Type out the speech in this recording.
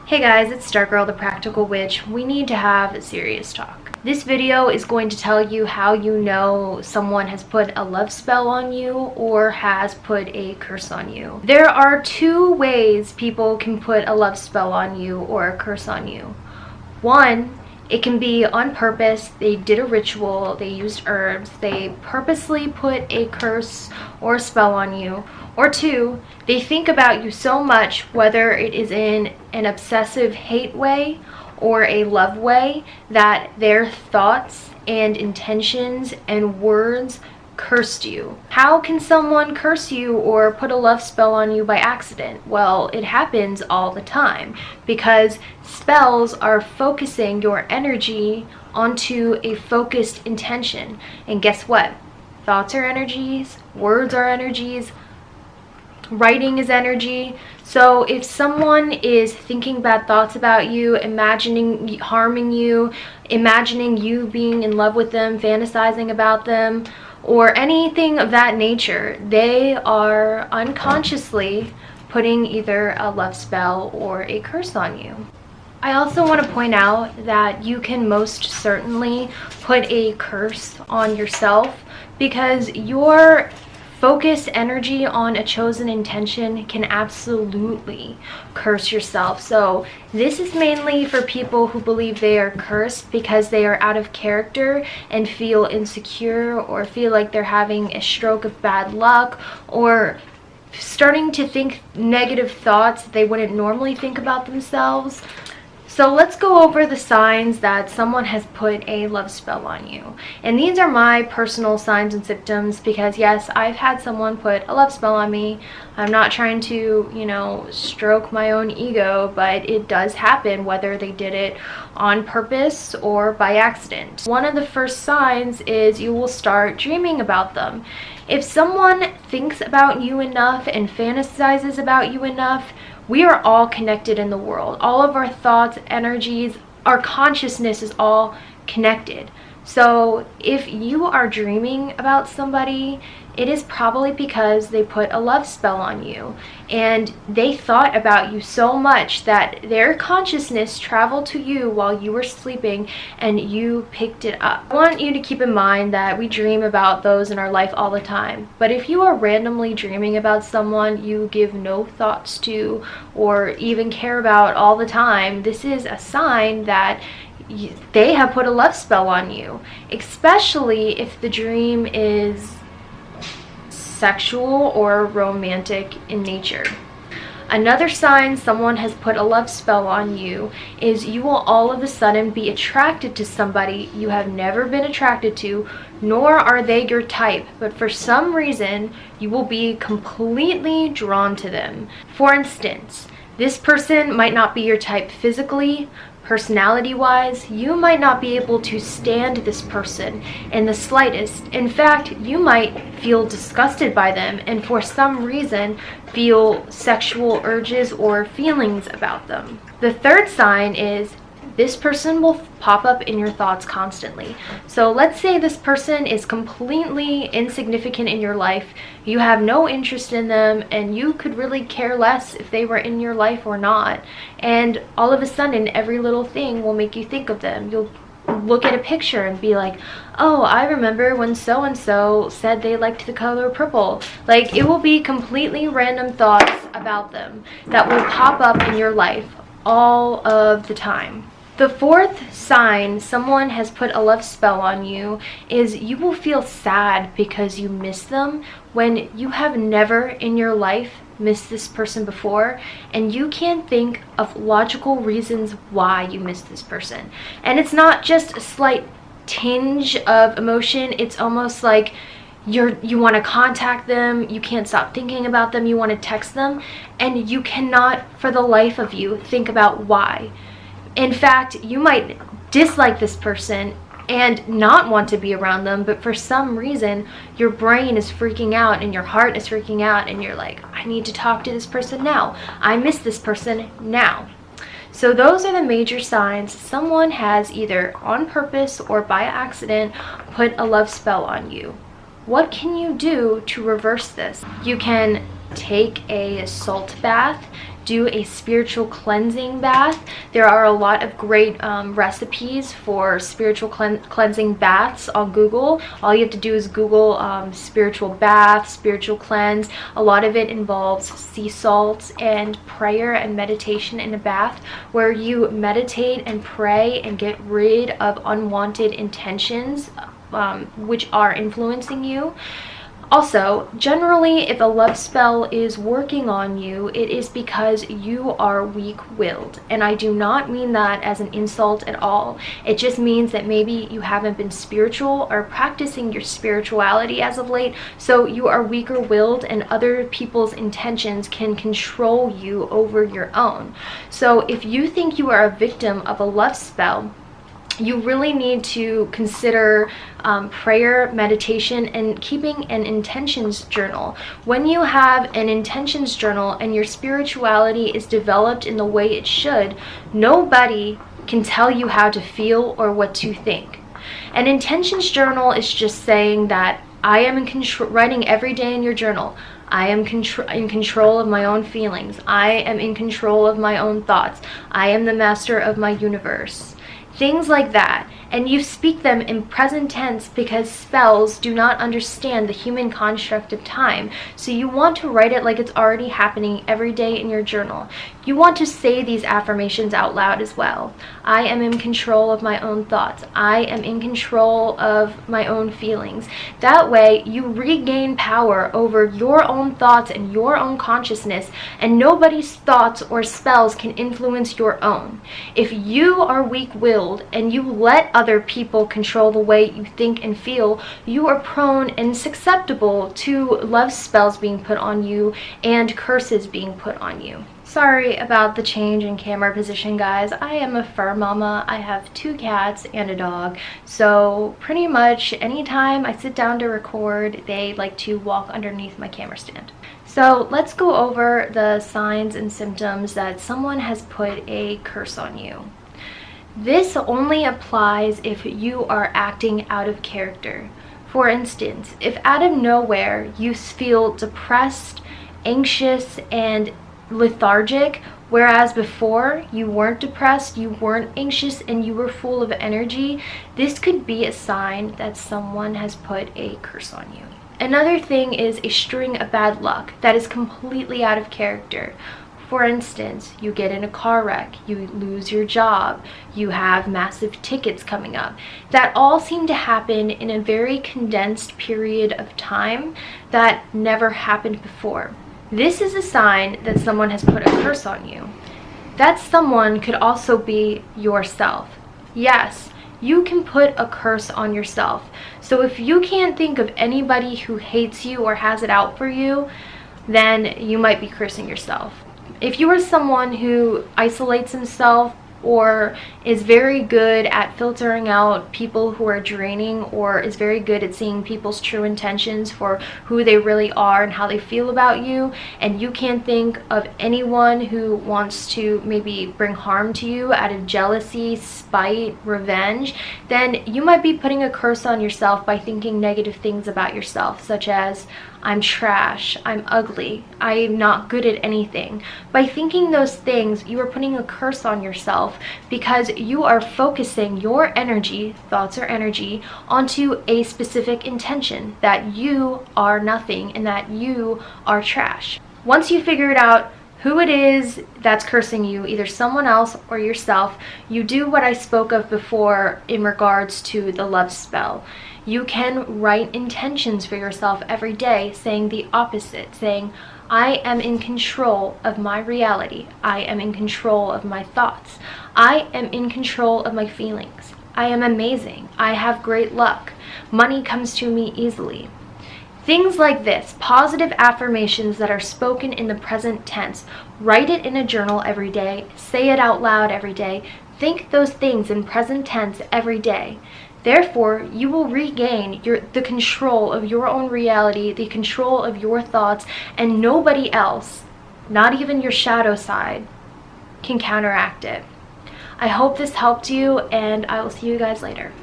Hey guys, it's Stargirl, the Practical Witch. We need to have a serious talk. This video is going to tell you how you know someone has put a love spell on you or has put a curse on you. There are two ways people can put a love spell on you or a curse on you. One, it can be on purpose. They did a ritual, they used herbs, they purposely put a curse or a spell on you. Or two, they think about you so much, whether it is in an obsessive hate way or a love way, that their thoughts and intentions and words cursed you. How can someone curse you or put a love spell on you by accident? Well, it happens all the time because spells are focusing your energy onto a focused intention. And guess what? Thoughts are energies, words are energies, writing is energy. So if someone is thinking bad thoughts about you, imagining harming you, imagining you being in love with them, fantasizing about them, or anything of that nature, they are unconsciously putting either a love spell or a curse on you. I also want to point out that you can most certainly put a curse on yourself because your focused energy on a chosen intention can absolutely curse yourself. So this is mainly for people who believe they are cursed because they are out of character and feel insecure or feel like they're having a stroke of bad luck or starting to think negative thoughts they wouldn't normally think about themselves. So let's go over the signs that someone has put a love spell on you. And these are my personal signs and symptoms because yes, I've had someone put a love spell on me. I'm not trying to, stroke my own ego, but it does happen whether they did it on purpose or by accident. One of the first signs is you will start dreaming about them. If someone thinks about you enough and fantasizes about you enough, we are all connected in the world. All of our thoughts, energies, our consciousness is all connected. So if you are dreaming about somebody, it is probably because they put a love spell on you and they thought about you so much that their consciousness traveled to you while you were sleeping and you picked it up. I want you to keep in mind that we dream about those in our life all the time, but if you are randomly dreaming about someone you give no thoughts to or even care about all the time, this is a sign that they have put a love spell on you, especially if the dream is sexual or romantic in nature. Another sign someone has put a love spell on you is you will all of a sudden be attracted to somebody you have never been attracted to, nor are they your type, but for some reason you will be completely drawn to them. For instance, this person might not be your type physically, personality-wise. You might not be able to stand this person in the slightest. In fact, you might feel disgusted by them and for some reason feel sexual urges or feelings about them. The third sign is this person will pop up in your thoughts constantly. So let's say this person is completely insignificant in your life, you have no interest in them, and you could really care less if they were in your life or not. And all of a sudden, every little thing will make you think of them. You'll look at a picture and be like, oh, I remember when so-and-so said they liked the color purple. Like, it will be completely random thoughts about them that will pop up in your life all of the time. The fourth sign someone has put a love spell on you is you will feel sad because you miss them when you have never in your life missed this person before and you can't think of logical reasons why you miss this person. And it's not just a slight tinge of emotion, it's almost like you want to contact them, you can't stop thinking about them, you want to text them, and you cannot for the life of you think about why. In fact, you might dislike this person and not want to be around them, but for some reason your brain is freaking out and your heart is freaking out and you're like, I need to talk to this person now. I miss this person now. So those are the major signs someone has either on purpose or by accident put a love spell on you. What can you do to reverse this? You can take a salt bath do a spiritual cleansing bath. There are a lot of great recipes for spiritual cleansing baths on Google. All you have to do is Google spiritual bath, spiritual cleanse. A lot of it involves sea salts and prayer and meditation in a bath, where you meditate and pray and get rid of unwanted intentions which are influencing you. Also, generally, if a love spell is working on you, it is because you are weak-willed. And I do not mean that as an insult at all. It just means that maybe you haven't been spiritual or practicing your spirituality as of late, so you are weaker-willed and other people's intentions can control you over your own. So if you think you are a victim of a love spell, you really need to consider prayer, meditation, and keeping an intentions journal. When you have an intentions journal and your spirituality is developed in the way it should, nobody can tell you how to feel or what to think. An intentions journal is just saying that I am in control, writing every day in your journal, I am in control of my own feelings. I am in control of my own thoughts. I am the master of my universe. Things like that. And you speak them in present tense because spells do not understand the human construct of time. So you want to write it like it's already happening every day in your journal. You want to say these affirmations out loud as well. I am in control of my own thoughts. I am in control of my own feelings. That way you regain power over your own thoughts and your own consciousness, and nobody's thoughts or spells can influence your own. If you are weak-willed and you let other people control the way you think and feel, you are prone and susceptible to love spells being put on you and curses being put on you. Sorry about the change in camera position, guys. I am a fur mama. I have 2 cats and a dog, so pretty much anytime I sit down to record, they like to walk underneath my camera stand. So let's go over the signs and symptoms that someone has put a curse on you. This only applies if you are acting out of character. For instance, if out of nowhere you feel depressed, anxious, and lethargic, whereas before you weren't depressed, you weren't anxious, and you were full of energy, this could be a sign that someone has put a curse on you. Another thing is a string of bad luck that is completely out of character. For instance, you get in a car wreck, you lose your job, you have massive tickets coming up. That all seem to happen in a very condensed period of time that never happened before. This is a sign that someone has put a curse on you. That someone could also be yourself. Yes, you can put a curse on yourself. So if you can't think of anybody who hates you or has it out for you, then you might be cursing yourself. If you are someone who isolates himself or is very good at filtering out people who are draining, or is very good at seeing people's true intentions for who they really are and how they feel about you, and you can't think of anyone who wants to maybe bring harm to you out of jealousy, spite, revenge, then you might be putting a curse on yourself by thinking negative things about yourself, such as, I'm trash, I'm ugly, I'm not good at anything. By thinking those things, you are putting a curse on yourself because you are focusing your energy, thoughts or energy, onto a specific intention that you are nothing and that you are trash. Once you figure it out who it is that's cursing you, either someone else or yourself, you do what I spoke of before in regards to the love spell. You can write intentions for yourself every day saying the opposite, saying, I am in control of my reality. I am in control of my thoughts. I am in control of my feelings. I am amazing. I have great luck. Money comes to me easily. Things like this, positive affirmations that are spoken in the present tense. Write it in a journal every day. Say it out loud every day. Think those things in present tense every day. Therefore, you will regain the control of your own reality, the control of your thoughts, and nobody else, not even your shadow side, can counteract it. I hope this helped you, and I will see you guys later.